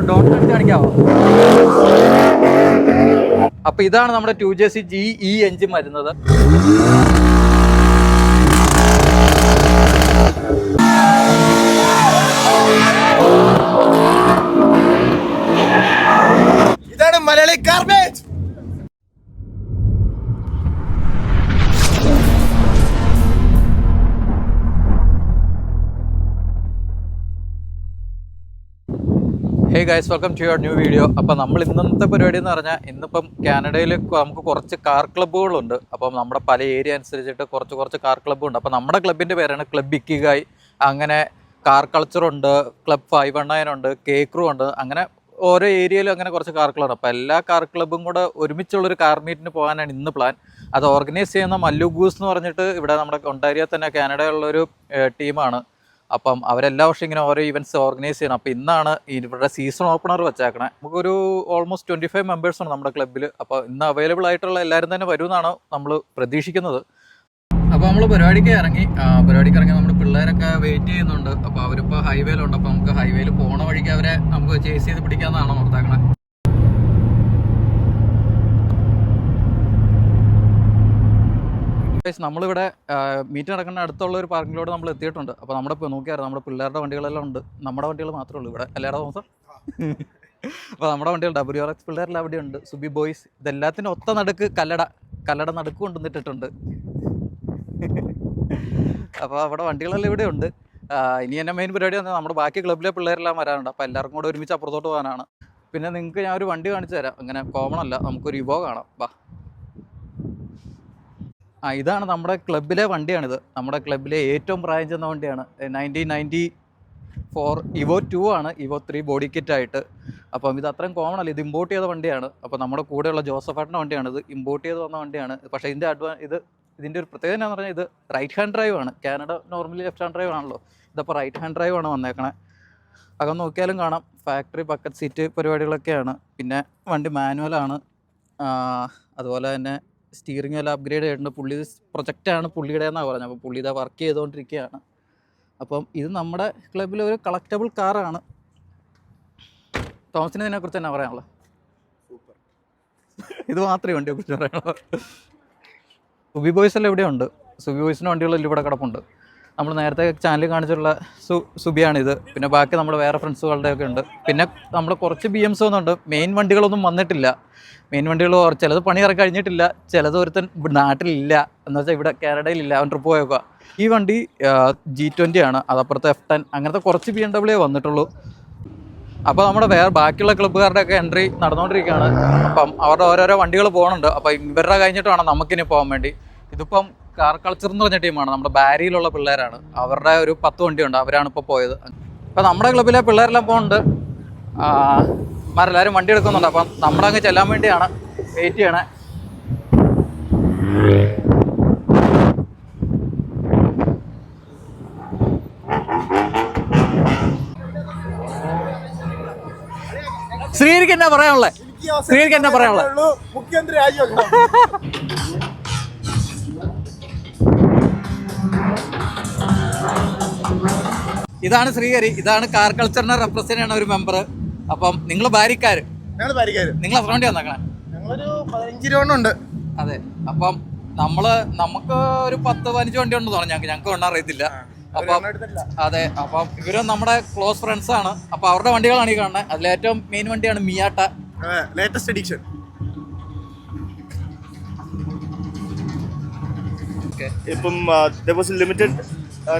Dot അടിച്ച് കാണിക്കാവോ? അപ്പൊ ഇതാണ് നമ്മുടെ 2JC GE എഞ്ചിൻ വരുന്നത്. ഇതാണ് Malayali garbage. Hey guys, welcome to your new video. അപ്പോൾ നമ്മൾ ഇന്നത്തെ പരിപാടി എന്ന് പറഞ്ഞാൽ ഇന്നിപ്പം കാനഡയിൽ നമുക്ക് കുറച്ച് കാർ ക്ലബ്ബുകളുണ്ട്. അപ്പം നമ്മുടെ പല ഏരിയ അനുസരിച്ചിട്ട് കുറച്ച് കാർ ക്ലബ്ബുണ്ട്. അപ്പോൾ നമ്മുടെ ക്ലബിൻ്റെ പേരാണ് ക്ലബ് ഇക്കിഗായ്. അങ്ങനെ കാർ കൾച്ചറുണ്ട്, ക്ലബ് 519 ഉണ്ട്, കേക്രൂ ഉണ്ട്. അങ്ങനെ ഓരോ ഏരിയയിലും അങ്ങനെ കുറച്ച് കാർ ക്ലബ്ബുണ്ട്. അപ്പോൾ എല്ലാ കാർ ക്ലബ്ബും കൂടെ ഒരുമിച്ചുള്ളൊരു കാർ മീറ്റിന് പോകാനാണ് ഇന്ന് പ്ലാൻ. അത് ഓർഗനൈസ് ചെയ്യുന്ന മല്ലു ഗൂസ് എന്ന് പറഞ്ഞിട്ട് ഇവിടെ നമ്മുടെ ഒണ്ടാരിയോ തന്നെ കാനഡയിലുള്ളൊരു ടീമാണ്. അപ്പം അവരെല്ലാ വർഷം ഇങ്ങനെ ഓരോ ഇവൻറ്റ്സ് ഓർഗനൈസ് ചെയ്യണം. അപ്പോൾ ഇന്നാണ് ഇവരുടെ സീസൺ ഓപ്പണർ വെച്ചേക്കണേ. നമുക്കൊരു ഓൾമോസ്റ്റ് 25 മെമ്പേഴ്സാണ് നമ്മുടെ ക്ലബ്ബിൽ. അപ്പോൾ ഇന്ന് അവൈലബിൾ ആയിട്ടുള്ള എല്ലാവരും തന്നെ വരുമെന്നാണ് നമ്മൾ പ്രതീക്ഷിക്കുന്നത്. അപ്പോൾ നമ്മൾ പരിപാടിക്ക് ഇറങ്ങി നമ്മുടെ പിള്ളേരൊക്കെ വെയിറ്റ് ചെയ്യുന്നുണ്ട്. അപ്പോൾ അവരിപ്പോൾ ഹൈവേയിലുണ്ട്. അപ്പോൾ നമുക്ക് ഹൈവേയിൽ പോണ വഴിക്ക് അവരെ നമുക്ക് ചേസ് ചെയ്ത് പിടിക്കാമെന്നാണ് ഓർത്താക്കണേ. നമ്മളിവിടെ മീറ്റ് നടക്കുന്ന അടുത്തുള്ള ഒരു പാർക്കിലോട് നമ്മൾ എത്തിയിട്ടുണ്ട്. അപ്പോൾ നമ്മുടെ നോക്കിയായിരുന്നു നമ്മുടെ പിള്ളേരുടെ വണ്ടികളെല്ലാം ഉണ്ട്. നമ്മുടെ വണ്ടികൾ മാത്രമേ ഉള്ളൂ ഇവിടെ, എല്ലാവരുടെ ദിവസം. അപ്പോൾ നമ്മുടെ വണ്ടികൾ WRX പിള്ളേരെല്ലാം അവിടെ ഉണ്ട്. സുബി ബോയ്സ്, ഇതെല്ലാത്തിനും ഒത്ത നടുക്ക് കല്ലട നടുക്ക് കൊണ്ടുവന്നിട്ടിട്ടുണ്ട്. അപ്പോൾ അവിടെ വണ്ടികളെല്ലാം ഇവിടെ ഉണ്ട്. ഇനി എൻ്റെ മെയിൻ പരിപാടി വന്നാൽ നമ്മുടെ ബാക്കി ക്ലബ്ബിലെ പിള്ളേരെല്ലാം വരാനുണ്ട്. അപ്പോൾ എല്ലാവർക്കും കൂടെ ഒരുമിച്ച് അപ്പുറത്തോട്ട് പോകാനാണ്. പിന്നെ നിങ്ങൾക്ക് ഞാൻ ഒരു വണ്ടി കാണിച്ചു തരാം. അങ്ങനെ കോമൺ അല്ല, നമുക്കൊരു ഇവോ കാണാം. വാ. ഇതാണ് നമ്മുടെ ക്ലബിലെ വണ്ടിയാണിത്. നമ്മുടെ ക്ലബിലെ ഏറ്റവും പ്രായം ചെന്ന വണ്ടിയാണ്. 1994 ഇവോ 2 ആണ്. ഇവോ 3 ബോഡി കിറ്റായിട്ട്. അപ്പം ഇത് അത്രയും കോമൺ അല്ല, ഇത് ഇമ്പോർട്ട് ചെയ്ത വണ്ടിയാണ്. അപ്പോൾ നമ്മുടെ കൂടെയുള്ള ജോസഫേട്ടൻ്റെ വണ്ടിയാണ്. ഇത് ഇമ്പോർട്ട് ചെയ്ത് വന്ന വണ്ടിയാണ്. പക്ഷേ ഇതിൻ്റെ ഒരു പ്രത്യേകത എന്ന് പറഞ്ഞാൽ ഇത് റൈറ്റ് ഹാൻഡ് ഡ്രൈവ് ആണ്. Canada normally left hand drive ആണല്ലോ. ഇതിപ്പോൾ റൈറ്റ് ഹാൻഡ് ഡ്രൈവ് ആണ് വന്നേക്കണേ. അകം നോക്കിയാലും കാണാം ഫാക്ടറി ബക്കറ്റ് സീറ്റ് പരിപാടികളൊക്കെയാണ്. പിന്നെ വണ്ടി മാനുവലാണ്. അതുപോലെ തന്നെ സ്റ്റീറിംഗ് എല്ലാം അപ്ഗ്രേഡ് ചെയ്തിട്ടുണ്ട്. പുള്ളി പ്രൊജക്റ്റാണ് പുള്ളിയുടെ എന്നാണ് പറഞ്ഞത്. അപ്പോൾ പുള്ളി ഇതാ വർക്ക് ചെയ്തുകൊണ്ടിരിക്കുകയാണ്. അപ്പം ഇത് നമ്മുടെ ക്ലബിലെ ഒരു കളക്റ്റബിൾ കാറാണ്. തോമസിന് ഇതിനെക്കുറിച്ച് തന്നെ പറയാനുള്ളത്? സൂപ്പർ. ഇത് മാത്രമേ വണ്ടിയെക്കുറിച്ച് പറയാനുള്ളൂ. സുബി ബോയ്സ് എല്ലാം ഇവിടെ ഉണ്ട്. സുബി ബോയ്സിൻ്റെ വണ്ടികളെല്ലാം ഇവിടെ കിടപ്പുണ്ട്. നമ്മൾ നേരത്തെ ചാനൽ കാണിച്ചിട്ടുള്ള സുബിയാണിത്. പിന്നെ ബാക്കി നമ്മുടെ വേറെ ഫ്രണ്ട്സുകളുടെയൊക്കെ ഉണ്ട്. പിന്നെ നമ്മൾ കുറച്ച് BMs വന്നുണ്ട്. മെയിൻ വണ്ടികളൊന്നും വന്നിട്ടില്ല. മെയിൻ വണ്ടികൾ ചിലത് പണിയിറക്കി കഴിഞ്ഞിട്ടില്ല, ചിലത് ഒരുത്തൻ നാട്ടിലില്ല. എന്ന് വെച്ചാൽ ഇവിടെ കാനഡയിലില്ല, അവൻ ട്രിപ്പ് പോയേക്കുക. ഈ വണ്ടി G20 ആണ്. അതപ്പുറത്ത് F10, അങ്ങനത്തെ കുറച്ച് BMW വന്നിട്ടുള്ളൂ. അപ്പോൾ നമ്മുടെ ബാക്കിയുള്ള ക്ലബ്ബുകാരുടെയൊക്കെ എൻട്രി നടന്നുകൊണ്ടിരിക്കുകയാണ്. അപ്പം അവരുടെ ഓരോരോ വണ്ടികൾ പോകുന്നുണ്ട്. അപ്പോൾ ഇവരുടെ കഴിഞ്ഞിട്ട് വേണം നമുക്കിനി പോകാൻ വേണ്ടി. ഇതിപ്പം കാർ കൾച്ചർ എന്ന് പറഞ്ഞ ടീമാണ്. നമ്മുടെ ബാരിയിലുള്ള പിള്ളേരാണ്. അവരുടെ ഒരു 10 വണ്ടിയുണ്ട്. അവരാണ് ഇപ്പോൾ പോയത്. അപ്പോൾ നമ്മുടെ ക്ലബ്ബിലെ പിള്ളേരെല്ലാം പോകുന്നുണ്ട്. എല്ലാവരും വണ്ടി എടുക്കുന്നുണ്ട്. അപ്പം നമ്മുടെ അങ്ങ് ചെല്ലാൻ വേണ്ടിയാണ് വെയിറ്റ് ചെയ്യണേ. ശ്രീക്ക് എന്നാ പറയാനുള്ളത്? മുഖ്യമന്ത്രി രാജിവെക്കണം. ഇതാണ് ശ്രീഹരി. ഇതാണ് കാർ കൾച്ചറിനെ റെപ്രസെന്റ് ചെയ്യുന്ന ഒരു മെമ്പർ. അപ്പം നിങ്ങൾ ബാരിക്കാര്, നിങ്ങൾ എത്ര വണ്ടി വന്നേക്കണേ? ഞങ്ങളൊരു 15 രൂപ. അതെ. അപ്പം നമുക്ക് ഒരു 10-15 വണ്ടി ഉണ്ടെന്ന് പറഞ്ഞു. ഞങ്ങൾക്ക് കൊണ്ടാൻ അറിയത്തില്ല. അപ്പം അതെ, അപ്പം ഇവരും നമ്മുടെ ക്ലോസ് ഫ്രണ്ട്സ് ആണ്. അപ്പൊ അവരുടെ വണ്ടികളാണ് ഈ കാണുന്നത്. അതിലേറ്റവും മെയിൻ വണ്ടിയാണ് മിയാട്ട ലേറ്റസ്റ്റ് എഡിഷൻ. ഇപ്പം there was a limited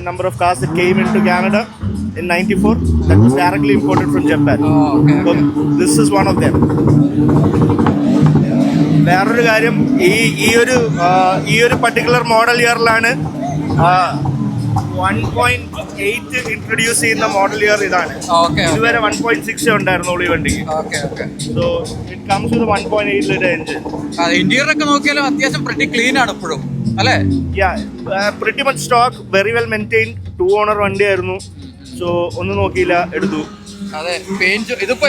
number of cars that came into Canada in 94 that was directly imported from Japan. So this is one of them. വേറൊരു കാര്യം, ഈ ഒരു പർട്ടിക്കുലർ മോഡൽ ഇയറിലാണ് 1.8 ഇൻട്രൊഡ്യൂസ് ചെയ്യുന്ന model year ഇതാണ്. ഇതുവരെ 1.6 ഉണ്ടായിരുന്നുള്ളൂ ഈ വണ്ടിക്ക്. So it comes with 1.8 litre engine. Interior ഒക്കെ നോക്കിയാലും അത്യാവശ്യം പ്രിറ്റി ക്ലീൻ ആണ് ഇപ്പോഴും അല്ലേ? Pretty much stock, very well maintain. 2 owner വണ്ടിയായിരുന്നു. സോ ഒന്നും നോക്കിയില്ല, എടുത്തു. അതെ. പെയിന്റ് ഇതിപ്പോ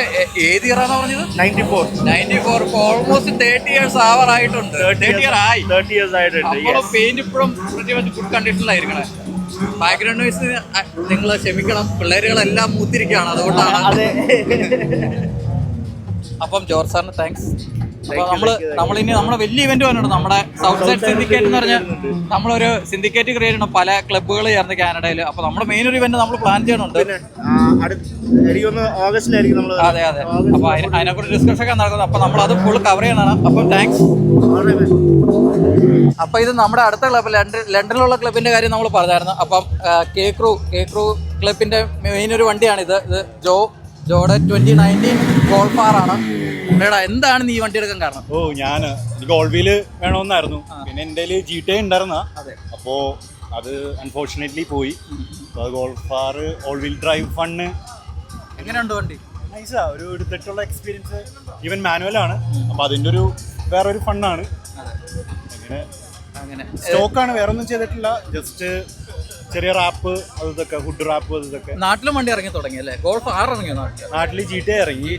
ഏത് ഇയറാണ് പറഞ്ഞത്? 94. Almost 30 years ആവാറായിട്ടുണ്ട്. 30 years ആയിട്ടുണ്ട്. ആയിട്ടുണ്ട്. പെയിന്റ് ഇപ്പോഴും ഗുഡ് കണ്ടീഷനിലായിരിക്കണേ. ബാക്ക്ഗ്രൗണ്ട് നോയ്സ് നിങ്ങൾ ക്ഷമിക്കണം, പിള്ളേരുകളെല്ലാം മൂത്തിരിക്കുകയാണ്, അതുകൊണ്ടാണ്. അതെ. അപ്പം ജോർജ് സാറിന് താങ്ക്സ്. അപ്പോൾ നമ്മളിനി നമ്മുടെ വലിയ ഇവന്റ് വന്നിട്ടുണ്ട്. നമ്മുടെ സൗത്ത് സൈഡ് സിൻഡിക്കേറ്റ് എന്ന് പറഞ്ഞാൽ നമ്മളൊരു സിൻഡിക്കേറ്റ് ക്രിയേറ്റ് ചെയ്യണം, പല ക്ലബ്ബുകൾ ചേർന്ന് കാനഡയിൽ. അപ്പോൾ നമ്മുടെ മെയിൻ ഒരു ഇവന്റ് നമ്മൾ പ്ലാൻ ചെയ്യണുണ്ട്. ഓഗസ്റ്റിലായിരിക്കും നമ്മൾ. അതെ അതെ. അപ്പോൾ അതിനെക്കുറിച്ച് ഡിസ്കഷൻ ഒക്കെ നടക്കുന്നത്. അപ്പോൾ നമ്മളത് ഫുൾ കവർ ചെയ്യണം. അപ്പം താങ്ക്സ്. അപ്പോൾ ഇത് നമ്മുടെ അടുത്ത ക്ലബ്ബ് ലണ്ടനിലുള്ള ക്ലബിന്റെ കാര്യം നമ്മൾ പറഞ്ഞായിരുന്നു. അപ്പം കെ ക്രൂ ക്ലബിന്റെ മെയിൻ ഒരു വണ്ടിയാണിത്. ഇത് ജോയുടെ 2019 ഗോൾഫാറാണ്. എന്താണ് നീ വണ്ടി എടുക്കാൻ കാരണം? എനിക്ക് ഓൾ വീല് വേണമെന്നായിരുന്നു. പിന്നെ എൻ്റെ GTA ഉണ്ടായിരുന്ന, അപ്പോൾ അത് അൺഫോർച്ചുനേറ്റ്ലി പോയി. അത് ഗോൾഫാർ ഓൾ വീൽ ഡ്രൈവ് ഫണ്ണ്. എങ്ങനെയുണ്ട് വണ്ടി? നൈസാ, ഒരു എടുത്തിട്ടുള്ള എക്സ്പീരിയൻസ്. ഈവൻ മാനുവലാണ്, അപ്പോൾ അതിൻ്റെ ഒരു വേറൊരു ഫണ്ണാണ്. അങ്ങനെ സ്റ്റോക്കാണ്, വേറെ ഒന്നും ചെയ്തിട്ടില്ല. ജസ്റ്റ് ചെറിയ റാപ്പ് അതൊക്കെ, ഹുഡ് റാപ്പ് അതൊക്കെ. നാട്ടിലും വണ്ടി ഇറങ്ങി തുടങ്ങി അല്ലേ? ഗോൾഫ് 6 ഇറങ്ങിയോ നാട്ടിൽ GTA ഇറങ്ങി,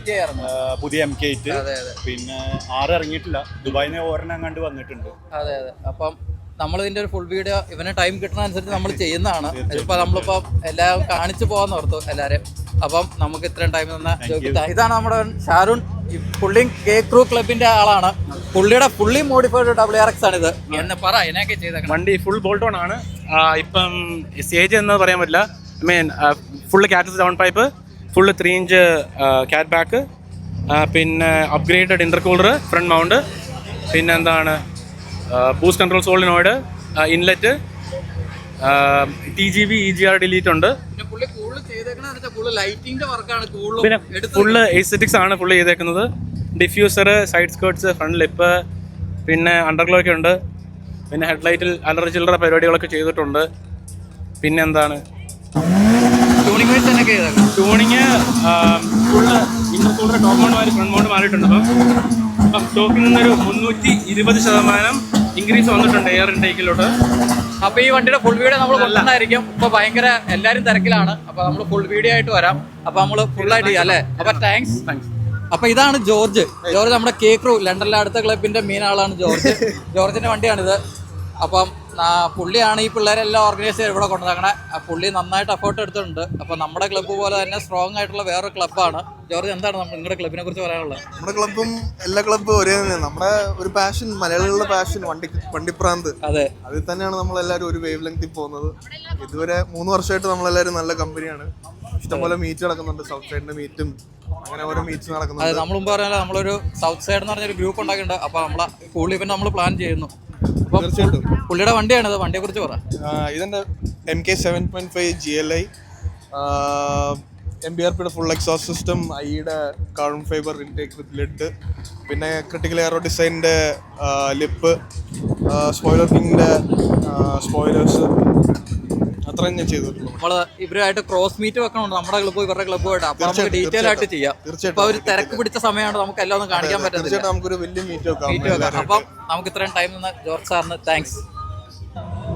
പുതിയ MK8. പിന്നെ 6 ഇറങ്ങിയിട്ടില്ല. ദുബായിന്ന് ഒരെണ്ണം കണ്ട് വന്നിട്ടുണ്ട്. അതെ അതെ. അപ്പം നമ്മളിതിന്റെ ഒരു ഫുൾ വീഡിയോ ഇവന് ടൈം കിട്ടുന്ന അനുസരിച്ച് നമ്മൾ ചെയ്യുന്നതാണ്. ഇപ്പൊ നമ്മളിപ്പം എല്ലാം കാണിച്ചു പോകാന്ന് ഓർത്തു എല്ലാവരും. അപ്പം നമുക്ക് ഇത്രയും ടൈം തന്ന ഇതാണ് നമ്മുടെ ഷാരൂൺ. പുള്ളി കെ ക്രൂ ക്ലബിന്റെ ആളാണ്. പുള്ളിയുടെ ഫുള്ളി മോഡിഫൈഡ് WRX ആണിത്. എന്ന് പറ, ഇതിനൊക്കെ ചെയ്തേക്കണം. വണ്ടി ഫുൾ ബോൾട്ട് ഓൺ ആണ്. ഇപ്പം സ്റ്റേജ് എന്ന് പറയാൻ പറ്റില്ല. Full cats down pipe, full 3 inch cat back, പിന്നെ അപ്ഗ്രേഡഡ് ഇന്റർകൂളർ ഫ്രണ്ട് മൗണ്ട്, പിന്നെ എന്താണ് boost control solenoid, inlet, TGV EGR delete ഉണ്ട്. പിന്നെ ഫുള്ള് എസ്തെറ്റിക്സ് ആണ് ഫുള്ള് ചെയ്തേക്കുന്നത്. Diffuser, side skirts, front lip, പിന്നെ അണ്ടർഗ്ലോ ഒക്കെ ഉണ്ട്. പിന്നെ ഹെഡ്ലൈറ്റിൽ അലറ ചില്ലറ പരിപാടികളൊക്കെ ചെയ്തിട്ടുണ്ട്. പിന്നെ എന്താണ് tuning full intercooler top mount മാറി ഫ്രണ്ട് മൗണ്ട് മാറിയിട്ടുണ്ട്. അപ്പം സ്റ്റോക്കിൽ നിന്നൊരു 320% ഇൻക്രീസ് വന്നിട്ടുണ്ട് എയർ ഇൻടേക്കിലോട്ട്. അപ്പൊ ഈ വണ്ടിയുടെ ഫുൾ വീഡിയോ നമ്മൾ കൊണ്ടുവന്നായിരിക്കും. ഇപ്പൊ ഭയങ്കര എല്ലാരും തിരക്കിലാണ്. അപ്പൊ നമ്മൾ ഫുൾ വീഡിയോ ആയിട്ട് വരാം. അപ്പൊ നമ്മള് ഫുൾ ആയിട്ട് ചെയ്യാം അല്ലേ? അപ്പൊ താങ്ക്സ്. അപ്പൊ ഇതാണ് ജോർജ് നമ്മുടെ കെ ക്രൂ ലണ്ടനിലെ അടുത്ത ക്ലബിന്റെ മെയിൻ ആളാണ് ജോർജിന്റെ വണ്ടിയാണിത്. അപ്പം പുള്ളിയാണ് ഈ പിള്ളേരെല്ലാം ഓർഗനൈസ് ചെയ്ത് ഇവിടെ കൊണ്ടുവന്നേക്കണേ. പുള്ളി നന്നായിട്ട് എഫേർട്ട് എടുത്തിട്ടുണ്ട്. അപ്പൊ നമ്മുടെ ക്ലബ്ബ് പോലെ തന്നെ സ്ട്രോങ് ആയിട്ടുള്ള വേറൊരു ക്ലബ്ബാണ്. ജോർജ്, എന്താണ് നിങ്ങളുടെ ക്ലബിനെ കുറിച്ച് പറയാനുള്ളത്? നമ്മുടെ ക്ലബ്ബും എല്ലാ ക്ലബ്ബും ഒരേ തന്നെ. നമ്മുടെ ഒരു പാഷൻ, മലയാളികളുടെ പാഷൻ, വണ്ടിപ്രാന്ത്. അതെ, അതിൽ തന്നെയാണ് നമ്മളെല്ലാവരും ഒരു വേവ് ലെങ്തിൽ പോകുന്നത്. ഇതുവരെ 3 വർഷമായിട്ട് നമ്മളെല്ലാവരും നല്ല കമ്പനിയാണ്. ഇഷ്ടംപോലെ മീറ്റ് നടക്കുന്നുണ്ട്. സൗത്ത് സൈഡിന്റെ മീറ്റും അങ്ങനെ ഓരോ മീറ്റ്സ് നടക്കുന്നുണ്ട്. അതെ, നമ്മൾ മുമ്പ് പറഞ്ഞാൽ നമ്മളൊരു സൗത്ത് സൈഡ് എന്ന് പറഞ്ഞൊരു ഗ്രൂപ്പ് ഉണ്ടാക്കിയിട്ടുണ്ട്. അപ്പൊ നമ്മളെ ഫുൾ ഇവന്റ് നമ്മൾ പ്ലാൻ ചെയ്യുന്നു. തീർച്ചയായിട്ടും. പുള്ളിയുടെ വണ്ടിയാണിത്. വണ്ടിയെ കുറിച്ച് പറ. ഇതെന്റെ MK 7.5 GLI, MBRPയുടെ ഫുൾ എക്സോസ്റ്റ് സിസ്റ്റം, ഐയുടെ carbon fibre intake with led, പിന്നെ ക്രിട്ടിക്കൽ എയറോ ഡിസൈനിന്റെ ലിപ്പ്, സ്പോയിലർ കിങ്ങിന്റെ സ്പോയിലേഴ്സ്, അത്രയും ഞാൻ ചെയ്തിട്ടുള്ളൂ. നമ്മള് ഇവരുമായിട്ട് ക്രോസ് മീറ്റ് വെക്കണുണ്ട്, നമ്മുടെ ക്ലബ്ബ് ഇവരുടെ ക്ലബ്ബുമായിട്ട്. അപ്പൊ നമുക്ക് ഡീറ്റെയിൽ ആയിട്ട് ചെയ്യാം. ഇപ്പൊ ഒരു തിരക്ക് പിടിച്ച സമയമാണ്, നമുക്ക് എല്ലാം ഒന്നും കാണിക്കാൻ പറ്റുന്നില്ല. നമുക്കൊരു വലിയ മീറ്റ് വെക്കാം. അപ്പം നമുക്ക് ഇത്രയും ടൈം നിന്ന് ജോർജ് സാറിന് താങ്ക്സ്.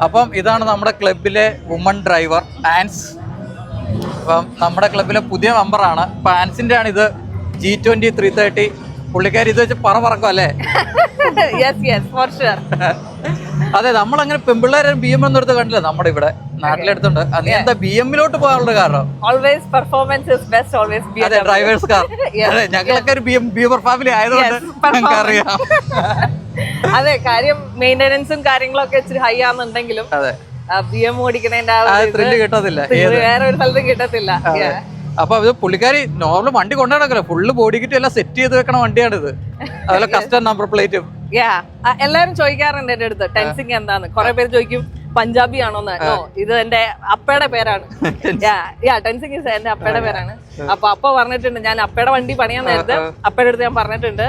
അപ്പം ഇതാണ് നമ്മുടെ ക്ലബിലെ വുമൺ ഡ്രൈവർ ആൻസ്. അപ്പം നമ്മുടെ ക്ലബിലെ പുതിയ മെമ്പറാണ്. ഇപ്പം ആൻസിന്റെ ആണ് ഇത്. G20 330. പുള്ളിക്കാരി ഇത് വെച്ച് പറക്കും അല്ലേ? അതെ, നമ്മളങ്ങനെ പെമ്പിള്ളേരെ BM ഒന്നും എടുത്ത് കണ്ടില്ല നമ്മുടെ ഇവിടെ നാട്ടിലെടുത്തുണ്ട്. അത് എന്താ BM-ലോട്ട് പോകാനുള്ള കാരണം? Always performance is best, always be അതെ, ഡ്രൈവേഴ്സ് കാർ. അതെ, ഞങ്ങളൊക്കെ ഒരു ബീമർ ഫാമിലി ആയതുകൊണ്ട് ഞങ്ങൾക്ക് അറിയാം. അതെ, കാര്യം മെയിൻ്റെനൻസും കാര്യങ്ങളൊക്കെ ഇച്ചിരി ഹൈ ആണെന്നുണ്ടെങ്കിലും അതെ, BM ഓടിക്കണേന്റെ ത്രില്ല് കിട്ടത്തില്ല, വേറെ ഒരു സ്ഥലത്തും കിട്ടത്തില്ല. അപ്പൊ ഇത് പുള്ളിക്കാരി നോർമൽ വണ്ടി കൊണ്ടുനടക്കില്ല, ഫുള്ള് ബോഡി കിറ്റ് എല്ലാം സെറ്റ് ചെയ്ത് വെക്കണ വണ്ടിയാണിത്. അതുപോലെ കസ്റ്റം നമ്പർ പ്ലേറ്റും. എല്ലാരും ചോദിക്കാറുണ്ട് എന്റെ അടുത്ത് ടെൻസിങ് എന്താന്ന്. കുറെ പേര് ചോദിക്കും പഞ്ചാബി ആണോന്ന്. ഇത് എന്റെ അപ്പയുടെ പേരാണ്. ടെൻസിങ് എന്റെ അപ്പയുടെ പേരാണ്. അപ്പൊ അപ്പ പറഞ്ഞിട്ടുണ്ട്, ഞാൻ അപ്പയുടെ വണ്ടി പണിയാൻ നേരത്തെ അപ്പയുടെ അടുത്ത് ഞാൻ പറഞ്ഞിട്ടുണ്ട്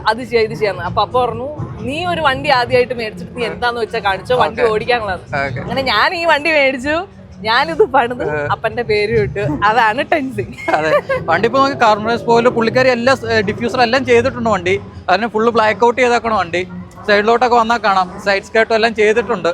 അത് ഇത് ചെയ്യാന്ന്. അപ്പൊ പറഞ്ഞു, നീ ഒരു വണ്ടി ആദ്യമായിട്ട് മേടിച്ചിട്ട് നീ എന്താന്ന് വെച്ചാൽ കാണിച്ചോ, വണ്ടി ഓടിക്കാനുള്ളത്. അങ്ങനെ ഞാൻ ഈ വണ്ടി മേടിച്ചു, ഞാനിത് പണിത് അപ്പന്റെ പേര് ഇട്ടു. അതാണ് ടെൻസിങ്. അതെ, വണ്ടി ഇപ്പൊ നമുക്ക് കാർബൺ സ്പോയിലർ പുള്ളിക്കാരി എല്ലാം ഡിഫ്യൂസർ എല്ലാം ചെയ്തിട്ടുണ്ട് വണ്ടി. അതിന് ഫുള്ള് ബ്ലാക്ക് ഔട്ട് ചെയ്തേക്കണം വണ്ടി. സൈഡിലോട്ടൊക്കെ വന്നാൽ കാണാം, സൈഡ് സ്കേർട്ടും എല്ലാം ചെയ്തിട്ടുണ്ട്.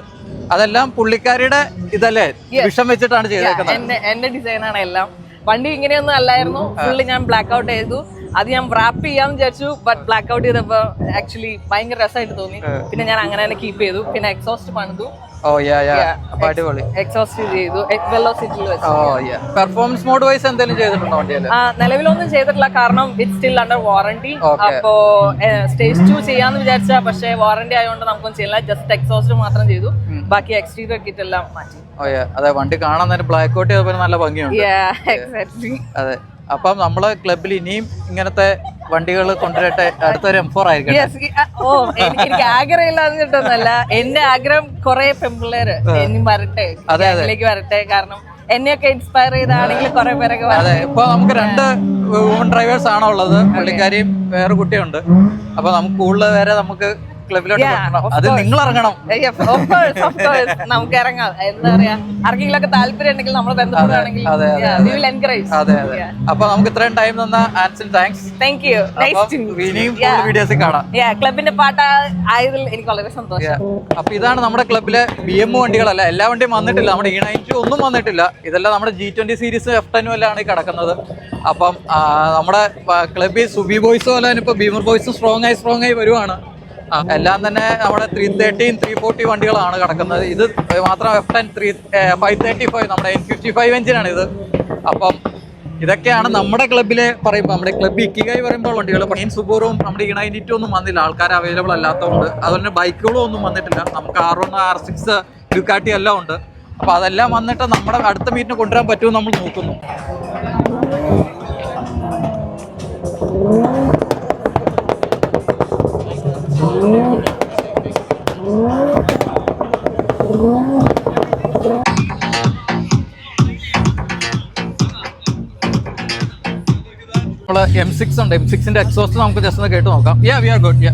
അതെല്ലാം പുള്ളിക്കാരിയുടെ ഇതല്ലേ, വിഷം വെച്ചിട്ടാണ് ചെയ്തേക്കുന്നത്. എന്റെ ഡിസൈനാണ് എല്ലാം. വണ്ടി ഇങ്ങനെയൊന്നും അല്ലായിരുന്നു. ഫുള്ള് ഞാൻ ബ്ലാക്ക് ഔട്ട് ചെയ്തു. അത് ഞാൻ റാപ്പ് ചെയ്യാന്ന് വിചാരിച്ചു, ബട്ട് ബ്ലാക്ക് ഔട്ട് ചെയ്തപ്പോ ആക്ച്വലി ഭയങ്കര രസമായിട്ട് തോന്നി. പിന്നെ ഞാൻ അങ്ങനെ തന്നെ കീപ്പ് ചെയ്തു. പിന്നെ എക്സോസ്റ്റ് പണിതു. ഓ അപ്പൊ അടിപൊളി. എക്സോസ്റ്റ് ചെയ്തു വെലോസിറ്റിയിൽ വെച്ചു. പെർഫോമൻസ് മോഡ് വൈസ് എന്തെങ്കിലും ചെയ്തിട്ടുണ്ടോ വണ്ടിയിൽ? നിലവിലൊന്നും ചെയ്തിട്ടില്ല, കാരണം ഇറ്റ് സ്റ്റിൽ അണ്ടർ വാറണ്ടി. അപ്പോ സ്റ്റേജ് 2 ചെയ്യാന്ന് വിചാരിച്ച, പക്ഷേ വാറണ്ടി ആയതുകൊണ്ട് നമുക്കൊന്നും ചെയ്യില്ല. ജസ്റ്റ് എക്സോസ്റ്റ് മാത്രം ചെയ്തു, ബാക്കി എക്സ്റ്റീരിയർ കിറ്റ് എല്ലാം മാറ്റി. അതെ, വണ്ടി കാണാൻ തന്നെ ബ്ലാക്ക് ഔട്ട് ചെയ്തപ്പോൾ നല്ല ഭംഗിയുണ്ട്. അതെ, അപ്പം നമ്മള് ക്ലബിൽ ഇനിയും ഇങ്ങനത്തെ വണ്ടികൾ കൊണ്ടുവരട്ടെ. അടുത്തൊരു M4 ആയിരിക്കും. എനിക്ക് ആഗ്രഹമില്ലാന്ന് കിട്ടുന്നല്ല, എന്റെ ആഗ്രഹം കുറെ പെൺപിള്ളേര് ഇനിയും വരട്ടെ, അതിലേക്ക് വരട്ടെ. കാരണം എന്നെയൊക്കെ ഇൻസ്പയർ ചെയ്താണെങ്കിൽ കുറെ പേരൊക്കെ. അതെ, ഇപ്പൊ നമുക്ക് 2 വുമൺ ഡ്രൈവേഴ്സ് ആണോ ഉള്ളത്, പുള്ളിക്കാരിയും വേറെ കുട്ടിയുണ്ട്. അപ്പൊ നമുക്ക് കൂടുതൽ പേരെ നമുക്ക് ക്ലബിലോട്ട് അത് നിങ്ങൾ ഇറങ്ങണം. നമുക്ക് ഇറങ്ങാം. എന്താ പറയാ, ആർക്കെങ്കിലൊക്കെ താല്പര്യം ഉണ്ടെങ്കിൽ നമ്മൾ ബന്ധപ്പെടുകയാണെങ്കിൽ. അതെ. അപ്പൊ നമുക്ക് ഇത്രയും ടൈം തന്ന ആൻസിൽ താങ്ക്സ്. Thank you. വീഡിയോസിൽ കാണാം. ക്ലബിന്റെ പാട്ട് ആയതിൽ എനിക്ക് വളരെ സന്തോഷം. അപ്പൊ ഇതാണ് നമ്മുടെ ക്ലബിലെ BM വണ്ടികളല്ല, എല്ലാ വണ്ടിയും വന്നിട്ടില്ല. നമ്മുടെ E90 ഒന്നും വന്നിട്ടില്ല. ഇതെല്ലാം നമ്മുടെ G20 സീരീസ് F10 എല്ലാം ഈ കിടക്കുന്നത്. അപ്പം നമ്മുടെ ക്ലബിൽ സുബി ബോയ്സ് പോലെ ഇപ്പൊ ബീമർ ബോയ്സ് സ്ട്രോങ് ആയി വരുവാണ്. എല്ലാം തന്നെ നമ്മുടെ 330 340 വണ്ടികളാണ് കിടക്കുന്നത്. ഇത് മാത്രം F10 535 നമ്മുടെ N55 എഞ്ചിനാണ് ഇത്. അപ്പം ഇതൊക്കെയാണ് നമ്മുടെ ക്ലബിലെ പറയുമ്പോൾ, നമ്മുടെ ക്ലബ് ഇക്കിഗായി പറയുമ്പോൾ വണ്ടികൾ. മെയിൻ സുബോറും നമ്മുടെ E92 ഒന്നും വന്നില്ല, ആൾക്കാർ അവൈലബിൾ അല്ലാത്തതുകൊണ്ട്. അതുപോലെ ബൈക്കുകളും ഒന്നും വന്നിട്ടില്ല. നമുക്ക് R1 R6 ഡ്യുക്കാട്ടി എല്ലാം ഉണ്ട്. അപ്പോൾ അതെല്ലാം വന്നിട്ട് നമ്മുടെ അടുത്ത മീറ്റിന് കൊണ്ടുവരാൻ പറ്റുമെന്ന് നമ്മൾ നോക്കുന്നു. നമ്മള് M6 ഉണ്ട്. M6ന്റെ എക്സോസ്റ്റ് നമുക്ക് ജസ്റ്റ് ഒന്ന് കേട്ട് നോക്കാം. We are good.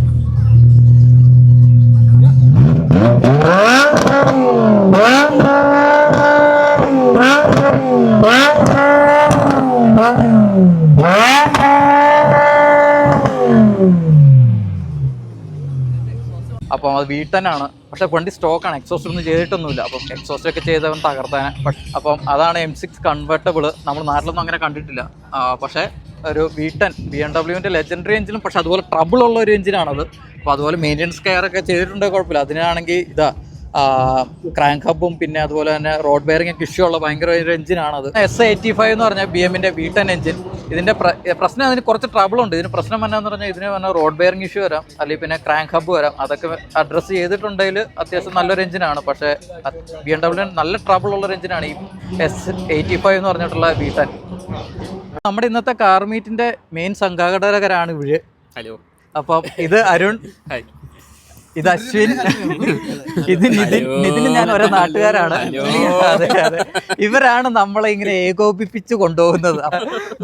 അപ്പം അത് വീട്ടനാണ്, പക്ഷെ വണ്ടി സ്റ്റോക്കാണ്. എക്സോസ്റ്റ് ഒന്നും ചെയ്തിട്ടൊന്നുമില്ല. അപ്പം എക്സോസ്റ്റ് ഒക്കെ ചെയ്തവൻ തകർത്താനെ. അപ്പം അതാണ് M6 കൺവെർട്ടബിൾ. നമ്മൾ നാട്ടിലൊന്നും അങ്ങനെ കണ്ടിട്ടില്ല. പക്ഷേ ഒരു വീട്ടൻ BMW ലെജൻഡറി എഞ്ചിനും, പക്ഷെ അതുപോലെ ട്രബിൾ ഉള്ള ഒരു എഞ്ചിനാണത്. അപ്പോൾ അതുപോലെ മെയിൻ്റെനൻസ് കെയർ ഒക്കെ ചെയ്തിട്ടുണ്ടെങ്കിൽ കുഴപ്പമില്ല. അതിനാണെങ്കിൽ ക്രാങ്ക് ഹബും പിന്നെ അതുപോലെ തന്നെ റോഡ് ബെയറിംഗ് ഒക്കെ ഇഷ്യൂ ഉള്ള ഭയങ്കര ഒരു എഞ്ചിനാണത്. S85 എന്ന് പറഞ്ഞാൽ BMന്റെ വീട്ടൻ എഞ്ചിൻ. ഇതിന്റെ പ്രശ്നം, അതിന് കുറച്ച് ട്രബിൾ ഉണ്ട്. ഇതിന് പ്രശ്നം എന്നാന്ന് പറഞ്ഞാൽ ഇതിന് പറഞ്ഞാൽ റോഡ് ബെയറിംഗ് ഇഷ്യൂ വരാം, അല്ലെങ്കിൽ പിന്നെ ക്രാങ്ക് ഹബ് വരാം. അതൊക്കെ അഡ്രസ്സ് ചെയ്തിട്ടുണ്ടെങ്കിൽ അത്യാവശ്യം നല്ലൊരു എഞ്ചിനാണ്. പക്ഷേ BMW നല്ല ട്രബിൾ ഉള്ളൊരു എഞ്ചിനാണ് ഈ S85 എന്ന് പറഞ്ഞിട്ടുള്ള വീട്ടൻ. നമ്മുടെ ഇന്നത്തെ കാർ മീറ്റിന്റെ മെയിൻ സംഘാടകരാണ് ഇവര്. ഹലോ. അപ്പം ഇത് അരുൺ, ഇത് അശ്വിൻ, ഇത് നിതിന്. ഞാൻ ഒരേ നാട്ടുകാരാണ്. അതെ. ഇവരാണ് നമ്മളെ ഇങ്ങനെ ഏകോപിപ്പിച്ച് കൊണ്ടുപോകുന്നത്.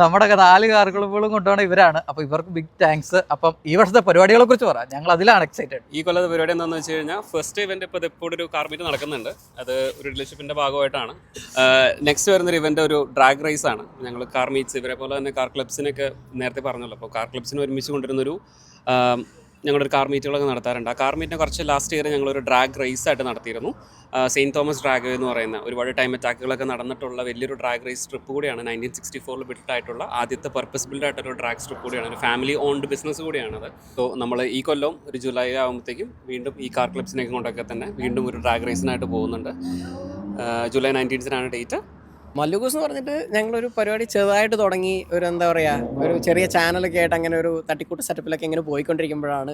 നമ്മുടെ 4 കാർ ക്ലബ്ബുകളും കൊണ്ടുപോകണം ഇവരാണ്. അപ്പൊ ഇവർക്ക് ബിഗ് താങ്ക്സ്. അപ്പം ഈ വർഷത്തെ പരിപാടികളെ കുറിച്ച് പറയാം. ഞങ്ങൾ അതിലാണ് എക്സൈറ്റഡ്. ഈ കൊല്ലത്തെ പരിപാടി എന്താണെന്ന് വെച്ച് കഴിഞ്ഞാൽ, ഫസ്റ്റ് ഇവന്റ് ഇപ്പോൾ ഒരു കാർ മീറ്റ് നടക്കുന്നുണ്ട്. അത് ഒരു റിലേഷൻഷിപ്പിന്റെ ഭാഗമായിട്ടാണ്. നെക്സ്റ്റ് വരുന്നൊരു ഇവന്റ് ഒരു ഡ്രാഗ് റേസ് ആണ്. ഞങ്ങൾ കാർ മീറ്റ്സ് ഇവരെ പോലെ തന്നെ കാർ ക്ലബ്സിനൊക്കെ നേരത്തെ പറഞ്ഞല്ലോ. അപ്പോൾ കാർ ക്ലബ്സിന് ഒരുമിച്ച് കൊണ്ടുവരുന്നൊരു ഞങ്ങളൊരു കാർ മീറ്റുകളൊക്കെ നടത്താറുണ്ട്. ആ കാർ മീറ്റിനെ കുറച്ച് ലാസ്റ്റ് ഇയർ ഞങ്ങളൊരു ഡ്രാഗ് റേസ് ആയിട്ട് നടത്തിയിരുന്നു. സെയിൻറ്റ് തോമസ് ഡ്രാഗ് എന്ന് പറയുന്ന ഒരുപാട് ടൈം അറ്റാക്കുകളൊക്കെ നടന്നിട്ടുള്ള വലിയൊരു ഡ്രാഗ് റേസ് ട്രിപ്പ് കൂടിയാണ്. 1964 ബിൽഡായിട്ടുള്ള ആദ്യത്തെ പർപ്പസ് ബിൽഡായിട്ടൊരു ഡ്രാഗ് ട്രിപ്പ് കൂടിയാണ്. ഒരു ഫാമിലി ഓൺഡ് ബിസിനസ് കൂടിയാണത്. സോ നമ്മൾ ഈ കൊല്ലം ഒരു ജൂലൈ ആകുമ്പോഴത്തേക്കും വീണ്ടും ഈ കാർ ക്ലബ്സിനെയൊക്കെ കൊണ്ടൊക്കെ തന്നെ വീണ്ടും ഒരു ഡ്രാഗ് റേസിനായിട്ട് പോകുന്നുണ്ട്. July 19 date. മല്ലുകൂസ് എന്ന് പറഞ്ഞിട്ട് ഞങ്ങളൊരു പരിപാടി ചെറുതായിട്ട് തുടങ്ങി. ഒരു എന്താ പറയുക, ഒരു ചെറിയ ചാനലൊക്കെ ആയിട്ട് അങ്ങനെ ഒരു തട്ടിക്കൂട്ട് സെറ്റപ്പിലൊക്കെ ഇങ്ങനെ പോയിക്കൊണ്ടിരിക്കുമ്പോഴാണ്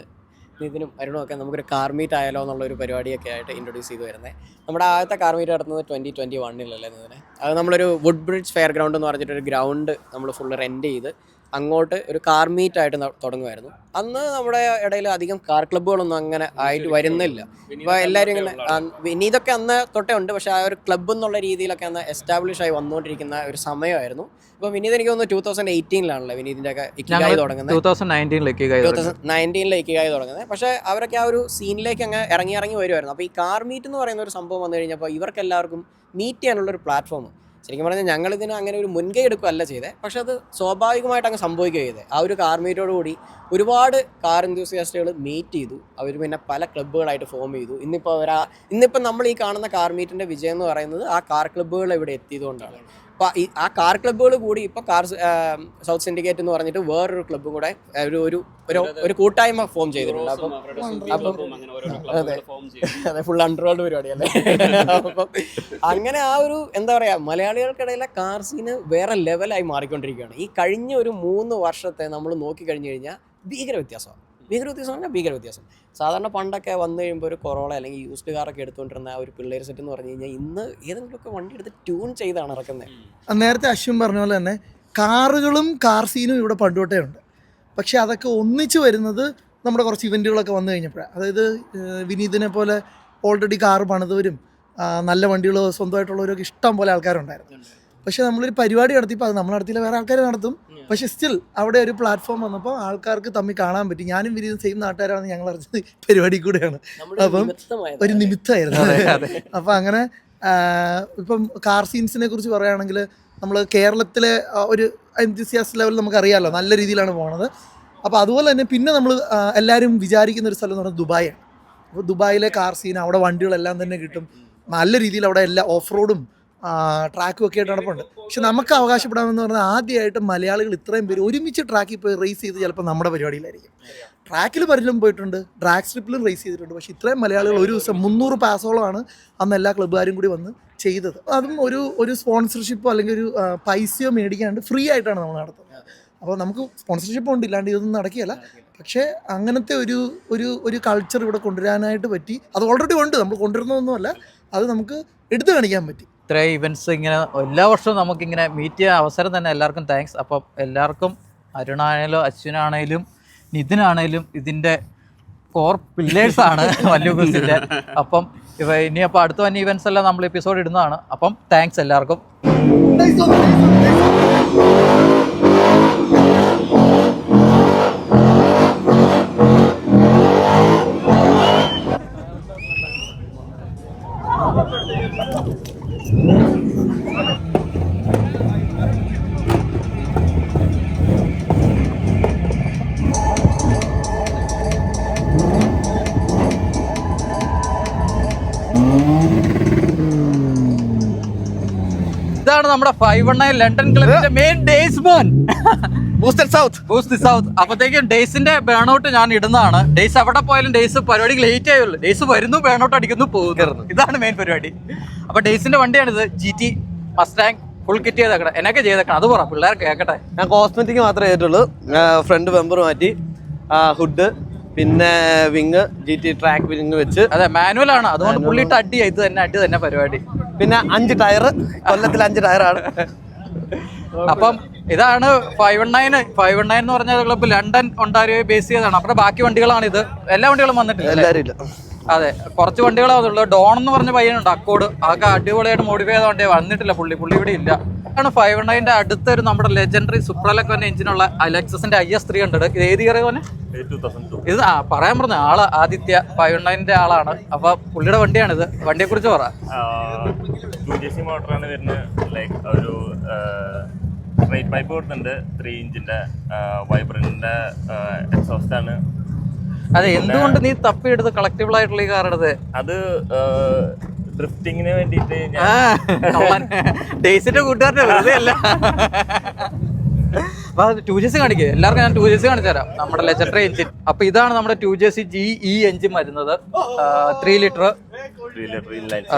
ഇതിനും അരുണും ഒക്കെ നമുക്കൊരു കാർ മീറ്റ് ആയാലോ എന്നുള്ളൊരു പരിപാടിയൊക്കെ ആയിട്ട് ഇൻട്രൊഡ്യൂസ് ചെയ്ത് വരുന്നത്. നമ്മുടെ ആദ്യത്തെ കാർ മീറ്റ് നടത്തുന്നത് 2021 ഇതിന്. അത് നമ്മളൊരു വുഡ് ബ്രിഡ്ജ് ഫെയർ ഗ്രൗണ്ട് എന്ന് പറഞ്ഞിട്ടൊരു ഗ്രൗണ്ട് നമ്മൾ ഫുള്ള് റെൻറ്റ് ചെയ്ത് അങ്ങോട്ട് ഒരു കാർ മീറ്റ് ആയിട്ട് തുടങ്ങുമായിരുന്നു. അന്ന് നമ്മുടെ ഇടയിൽ അധികം കാർ ക്ലബ്ബുകളൊന്നും അങ്ങനെ ആയിട്ട് വരുന്നില്ല. ഇപ്പോൾ എല്ലാവരും ഇങ്ങനെ വിനീതൊക്കെ അന്ന് തൊട്ടേ ഉണ്ട്, പക്ഷേ ആ ഒരു ക്ലബ്ബ് എന്നുള്ള രീതിയിലൊക്കെ അന്ന് എസ്റ്റാബ്ലിഷ് ആയി വന്നുകൊണ്ടിരിക്കുന്ന ഒരു സമയമായിരുന്നു. ഇപ്പോൾ വിനീത് എനിക്ക് തോന്നുന്നു 2018 വിനീതിൻ്റെ ഒക്കെ ഇക്കിഗായി തുടങ്ങുന്നത്. 2019 ഇക്കിഗായി തുടങ്ങുന്നത്. പക്ഷേ അവരൊക്കെ ആ ഒരു സീനിലേക്ക് അങ്ങ് ഇറങ്ങി വരുമായിരുന്നു. അപ്പോൾ ഈ കാർ മീറ്റ് എന്ന് പറയുന്ന ഒരു സംഭവം വന്നു കഴിഞ്ഞപ്പോൾ ഇവർക്ക് എല്ലാവർക്കും മീറ്റ് ചെയ്യാനുള്ളൊരു പ്ലാറ്റ്ഫോം, ശരിക്കും പറഞ്ഞാൽ ഞങ്ങളിതിന് അങ്ങനെ ഒരു മുൻകൈ എടുക്കുകയല്ല ചെയ്തത്, പക്ഷെ അത് സ്വാഭാവികമായിട്ട് അങ്ങ് സംഭവിക്കുക ചെയ്തത്. ആ ഒരു കാർ മീറ്റോടുകൂടി ഒരുപാട് കാർ എന്തൂസിയാസ്റ്റുകൾ മീറ്റ് ചെയ്തു. അവർ പിന്നെ പല ക്ലബ്ബുകളായിട്ട് ഫോം ചെയ്തു. ഇന്നിപ്പോൾ നമ്മൾ ഈ കാണുന്ന കാർ മീറ്റിൻ്റെ വിജയം എന്ന് പറയുന്നത് ആ കാർ ക്ലബ്ബുകൾ ഇവിടെ എത്തിയതുകൊണ്ടാണ്. അപ്പോൾ ആ കാർ ക്ലബ്ബുകൾ കൂടി ഇപ്പോൾ സൗത്ത് സിൻഡിക്കേറ്റ് എന്ന് പറഞ്ഞിട്ട് വേറൊരു ക്ലബ്ബും കൂടെ ഒരു കൂട്ടായ്മ ഫോം ചെയ്തിട്ടുണ്ട്. അപ്പം അതെ ഫുൾ അണ്ടർവേൾഡ് പരിപാടിയല്ലേ. അപ്പം അങ്ങനെ ആ ഒരു എന്താ പറയുക, മലയാളികൾക്കിടയിലെ കാർ സീന് വേറെ ലെവലായി മാറിക്കൊണ്ടിരിക്കുകയാണ്. ഈ കഴിഞ്ഞ ഒരു 3 വർഷത്തെ നമ്മൾ നോക്കിക്കഴിഞ്ഞു കഴിഞ്ഞാൽ ഭീകര വ്യത്യാസം. ഭീകര വ്യത്യാസം. സാധാരണ പണ്ടൊക്കെ വന്നു കഴിയുമ്പോൾ ഒരു കൊറോള അല്ലെങ്കിൽ യൂസ്ഡ് കാറൊക്കെ എടുത്തുകൊണ്ടിരുന്ന ആ ഒരു പിള്ളേർ സെറ്റ് എന്ന് പറഞ്ഞു കഴിഞ്ഞാൽ ഇന്ന് ഏതെങ്കിലുമൊക്കെ വണ്ടി എടുത്ത് ട്യൂൺ ചെയ്താണ് ഇറക്കുന്നത്. നേരത്തെ അശ്വിൻ പറഞ്ഞ പോലെ തന്നെ കാറുകളും കാർ സീനും ഇവിടെ പണ്ടുതൊട്ടേ ഉണ്ട്. പക്ഷേ അതൊക്കെ ഒന്നിച്ച് വരുന്നത് നമ്മുടെ കുറച്ച് ഇവൻറ്റുകളൊക്കെ വന്നു കഴിഞ്ഞപ്പോഴാണ്. അതായത് വിനീതിനെ പോലെ ഓൾറെഡി കാറ് പണിതവരും നല്ല വണ്ടികൾ സ്വന്തമായിട്ടുള്ളവരൊക്കെ ഇഷ്ടം പോലെ ആൾക്കാരുണ്ടായിരുന്നു. പക്ഷേ നമ്മളൊരു പരിപാടി നടത്തിയപ്പോൾ അത് നമ്മൾ നടത്തിയില്ല, വേറെ ആൾക്കാർ നടത്തും. പക്ഷേ സ്റ്റിൽ അവിടെ ഒരു പ്ലാറ്റ്ഫോം വന്നപ്പോൾ ആൾക്കാർക്ക് തമ്മിൽ കാണാൻ പറ്റി. ഞാനും വിനീതും സെയിം നാട്ടുകാരാണെന്ന് ഞങ്ങൾ അറിഞ്ഞത് പരിപാടി കൂടെയാണ്. അപ്പം ഒരു നിമിത്തമായിരുന്നു. അപ്പം അങ്ങനെ ഇപ്പം കാർ സീൻസിനെ കുറിച്ച് പറയുകയാണെങ്കിൽ നമ്മൾ കേരളത്തിലെ ഒരു എൻതൂസിയാസ്റ്റ് ലെവൽ നമുക്കറിയാമല്ലോ, നല്ല രീതിയിലാണ് പോണത്. അപ്പോൾ അതുപോലെ തന്നെ പിന്നെ നമ്മൾ എല്ലാവരും വിചാരിക്കുന്ന ഒരു സ്ഥലം എന്ന് പറഞ്ഞാൽ ദുബായാണ്. അപ്പോൾ ദുബായിലെ കാർ സീൻ, അവിടെ വണ്ടികളെല്ലാം തന്നെ കിട്ടും. നല്ല രീതിയിൽ അവിടെ എല്ലാ ഓഫ് റോഡും ട്രാക്കും ഒക്കെ ആയിട്ട് നടപ്പുണ്ട്. പക്ഷെ നമുക്ക് അവകാശപ്പെടാമെന്ന് പറഞ്ഞാൽ ആദ്യമായിട്ട് മലയാളികൾ ഇത്രയും പേര് ഒരുമിച്ച് ട്രാക്കിൽ പോയി റേസ് ചെയ്ത് ചിലപ്പോൾ നമ്മുടെ പരിപാടിയിലായിരിക്കും. ട്രാക്കിൽ പലരും പോയിട്ടുണ്ട്, ട്രാക്ക് സ്ട്രിപ്പിലും റേസ് ചെയ്തിട്ടുണ്ട്. പക്ഷേ ഇത്രയും മലയാളികൾ ഒരു ദിവസം 300 പാസോളമാണ് അന്ന് എല്ലാ ക്ലബ്ബുകാരും കൂടി വന്ന് ചെയ്തത്. അതും ഒരു സ്പോൺസർഷിപ്പോ അല്ലെങ്കിൽ ഒരു പൈസയോ മേടിക്കാണ്ട് ഫ്രീ ആയിട്ടാണ് നമ്മൾ നടത്തുന്നത്. അപ്പോൾ നമുക്ക് സ്പോൺസർഷിപ്പ് ഉണ്ട്, ഇല്ലാണ്ട് ഇതൊന്നും നടക്കുകയല്ല. പക്ഷേ അങ്ങനത്തെ ഒരു കൾച്ചർ ഇവിടെ കൊണ്ടുവരാനായിട്ട് പറ്റി. അത് ഓൾറെഡി ഉണ്ട്, നമ്മൾ കൊണ്ടുവരുന്നതൊന്നുമല്ല, അത് നമുക്ക് എടുത്തു കാണിക്കാൻ പറ്റി. ഇത്രയും ഇവൻറ്റ്സ് ഇങ്ങനെ എല്ലാ വർഷവും നമുക്കിങ്ങനെ മീറ്റ് ചെയ്യാൻ അവസരം തന്നെ എല്ലാവർക്കും താങ്ക്സ്. അപ്പം എല്ലാവർക്കും അരുണാണേലും അശ്വിനാണേലും നിതിനാണേലും ഇതിൻ്റെ കോർ പില്ലേഴ്സാണ് വല്യൂബസിൻ്റെ. അപ്പം ഇനിയപ്പോൾ അടുത്ത വന്ന ഇവൻറ്റ്സ് എല്ലാം നമ്മൾ എപ്പിസോഡ് ഇടുന്നതാണ്. അപ്പം താങ്ക്സ് എല്ലാവർക്കും. ഇതാണ് നമ്മുടെ 519 ലണ്ടൻ ക്ലബിന്റെ മെയിൻ ഡേയ്സ് മോൻ, ബൂസ്റ്റ് സൗത്ത്. അപ്പത്തേക്കും ഡേയ്സിന്റെ ബേണൗട്ട് ഞാൻ ഇടുന്നതാണ്. ഡേയ്സ് എവിടെ പോയാലും ഡേയ്സ് പരിപാടിക്ക് ലേറ്റ് ആയുള്ളൂ. ഡേയ്സ് വരുന്നു, ബേണൗട്ട് അടിക്കുന്നു, പോകുന്നു. ഇതാണ് മെയിൻ പരിപാടി. അപ്പൊ ഡേയ്സിന്റെ വണ്ടിയാണിത്, GT മസ്റ്റാങ് ഫുൾ കിറ്റ് ചെയ്തേക്കണം. എന്നൊക്കെ ചെയ്തേക്കണം അത് പറ, പിള്ളേർ കേൾക്കട്ടെ. ഞാൻ കോസ്മെറ്റിക് മാത്രമേ ചെയ്തിട്ടുള്ളൂ. ഫ്രണ്ട് ബമ്പർ മാറ്റി, ഹുഡ്, പിന്നെ വിങ്, GT ട്രാക്ക് വിങ് വെച്ച്. അതെ, മാനുവൽ ആണ്, അതുകൊണ്ട് പുള്ളിട്ട് അടി തന്നെ പരിപാടി. പിന്നെ 5 ടയർ, കൊല്ലത്തിൽ 5 ടയറാണ്. അപ്പം ഇതാണ് 519 എന്ന് പറഞ്ഞ ക്ലബ്ബ് ലണ്ടൻ ഒണ്ടാരിയോ ബേസ് ചെയ്താണ്. അപ്പൊ ബാക്കി വണ്ടികളാണ് ഇത്. എല്ലാ വണ്ടികളും വന്നിട്ടില്ല, എല്ലാവരും ഇല്ല. അതെ, കുറച്ച് വണ്ടികളേ വന്നുള്ളൂ. ഡോൺ എന്ന് പറഞ്ഞ പയ്യനുണ്ട്, അക്കോഡ്, അതൊക്കെ അടിപൊളിയായിട്ട് മോഡിഫൈ ചെയ്ത വണ്ടിയെ വന്നിട്ടില്ല. പുള്ളി ഇവിടെ ഇല്ല. ആണ് 519ന്റെ അടുത്തൊരു നമ്മുടെ ലെജൻഡറി സുപ്രലക് തന്നെ എഞ്ചിനുള്ള അലക്സസിന്റെ IS300. ഇത് ഏത് ഇയർ തന്നെ? ഇത് പറയാൻ പറഞ്ഞ ആള് ആദിത്യ 519ന്റെ ആളാണ്. അപ്പൊ പുള്ളിയുടെ വണ്ടിയാണിത്. വണ്ടിയെ കുറിച്ച് പറ. 2JC മോട്ടറാണ് വരുന്നത്. ലൈക്ക് ഒരു സ്ട്രൈറ്റ് പൈപ്പ് കൊടുത്തിട്ടുണ്ട്, 3 ഇഞ്ചിന്റെ വൈബ്രന്റിന്റെ എക്സോസ്റ്റ് ആണ്. അതെ, എന്തുകൊണ്ട് നീ തപ്പിയെടുത്ത് കളക്റ്റബിൾ ആയിട്ടുള്ള ഈ കാർ എടുത്ത്? അത് ഡ്രിഫ്റ്റിങ്ങിന് വേണ്ടിയിട്ട് ഡേയ്സിന്റെ കൂട്ടുകാരുടെ വെറുതെ അല്ല. 2JC കാണിക്കുക, എല്ലാവർക്കും ഞാൻ 2JC കാണിച്ചു തരാം, നമ്മുടെ ലെജൻഡറി എഞ്ചിൻ. അപ്പൊ ഇതാണ് നമ്മുടെ 2JC GE എഞ്ചിൻ വരുന്നത്, 3 ലിറ്റർ.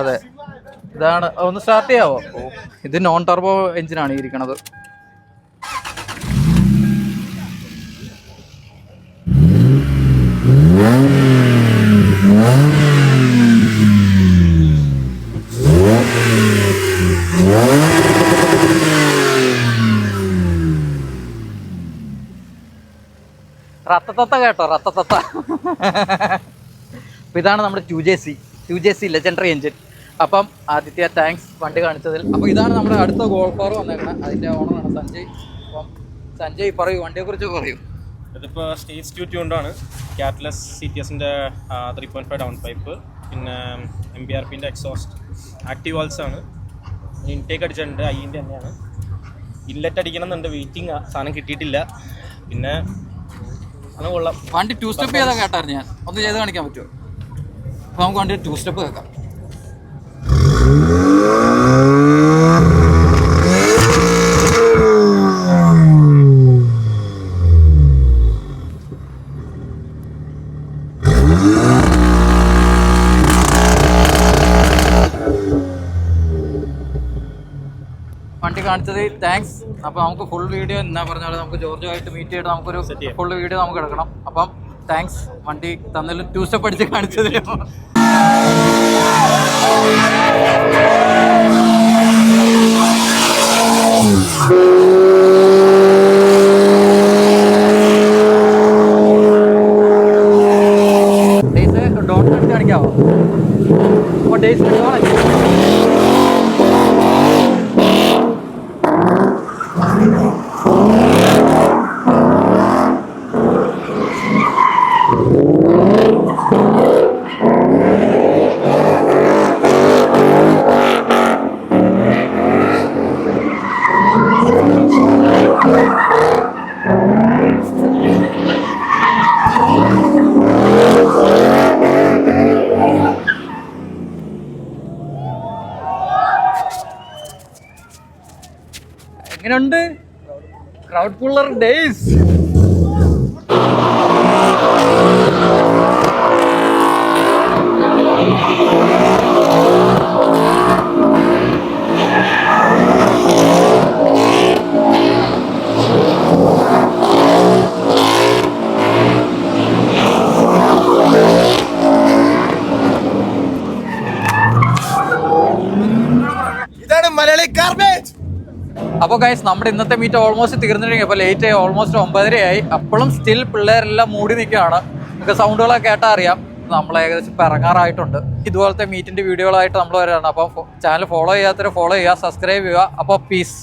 അതെ, ഇതാണ്. ഒന്ന് സ്റ്റാർട്ട് ചെയ്യാവോ? ഇത് നോൺ ടർബോ എഞ്ചിനാണ് ഇരിക്കണത്. റത്തത്തത്ത കേട്ടോ, റത്തത്തത്ത. അപ്പം ഇതാണ് നമ്മുടെ 2JC ലെജൻഡറി എഞ്ചിൻ. അപ്പം ആദിത്യ താങ്ക്സ് വണ്ടി കാണിച്ചതിൽ. അപ്പോൾ ഇതാണ് നമ്മുടെ അടുത്ത ഗോൾഫാർ വന്നേക്കുന്നത്, അതിൻ്റെ ഓണറാണ് സഞ്ജയ്. അപ്പം സഞ്ജയ് പറയൂ, വണ്ടിയെക്കുറിച്ച് പറയൂ. ഇതിപ്പോൾ സ്റ്റേജ് 2 ട്യൂണ്ടാണ്. കാറ്റ്ലസ് CTSൻ്റെ 3.5 ഡൗൺ പൈപ്പ്, പിന്നെ MBRPൻ്റെ എക്സോസ്റ്റ്, ആക്റ്റീവ് വാൾസ് ആണ്. ഇൻടേക്ക് അടിച്ചിട്ടുണ്ട്, Iൻ്റെ തന്നെയാണ്. ഇൻലെറ്റ് അടിക്കണമെന്നുണ്ട്, വെയിറ്റിംഗ് സാധനം കിട്ടിയിട്ടില്ല. പിന്നെ അത് കൊള്ളാം. വണ്ടി 2 സ്റ്റെപ്പ് ചെയ്താൽ കേട്ടായിരുന്നു ഞാൻ. ഒന്ന് ചെയ്ത് കാണിക്കാൻ പറ്റുമോ? അപ്പോൾ നമുക്ക് വണ്ടി 2 സ്റ്റെപ്പ് കേൾക്കാം. കാണിച്ചത് താങ്ക്സ്. അപ്പോൾ നമുക്ക് ഫുൾ വീഡിയോ എന്നാ പറഞ്ഞാൽ നമുക്ക് ജോർജുമായിട്ട് മീറ്റ് ചെയ്തിട്ട് നമുക്കൊരു ഫുൾ വീഡിയോ നമുക്ക് എടുക്കണം. അപ്പം താങ്ക്സ് വണ്ടി തന്നാലും 2 സ്റ്റെപ്പ് അടിച്ച് കാണിച്ചതിന്. ഡോട്ട് അടിച്ച് കാണിക്കാവോ? അപ്പോൾ ഡേയ്സ് എങ്ങനെയുണ്ട് ക്രൗഡ് പുള്ളർ ഡേയ്സ്? ഇതാണ് മലയാളി ഗാർബേജ്. അപ്പോൾ ഗൈസ് നമ്മുടെ ഇന്നത്തെ മീറ്റ് ഓൾമോസ്റ്റ് തീർന്നിട്ടുണ്ടെങ്കിൽ അപ്പോൾ ലേറ്റ് ആയി, ഓൾമോസ്റ്റ് 9:30 അപ്പോഴും സ്റ്റിൽ പിള്ളേരെല്ലാം മൂടി നിൽക്കുകയാണ്. നമുക്ക് സൗണ്ടുകളൊക്കെ കേട്ടാൽ അറിയാം നമ്മൾ ഏകദേശം ഇപ്പോൾ ഇറങ്ങാറായിട്ടുണ്ട്. ഇതുപോലത്തെ മീറ്റിൻ്റെ വീഡിയോകളായിട്ട് നമ്മൾ വരാണ്. അപ്പോൾ ചാനൽ ഫോളോ ചെയ്യാത്തവർ ഫോളോ ചെയ്യുക, സബ്സ്ക്രൈബ് ചെയ്യുക. അപ്പോൾ പീസ്.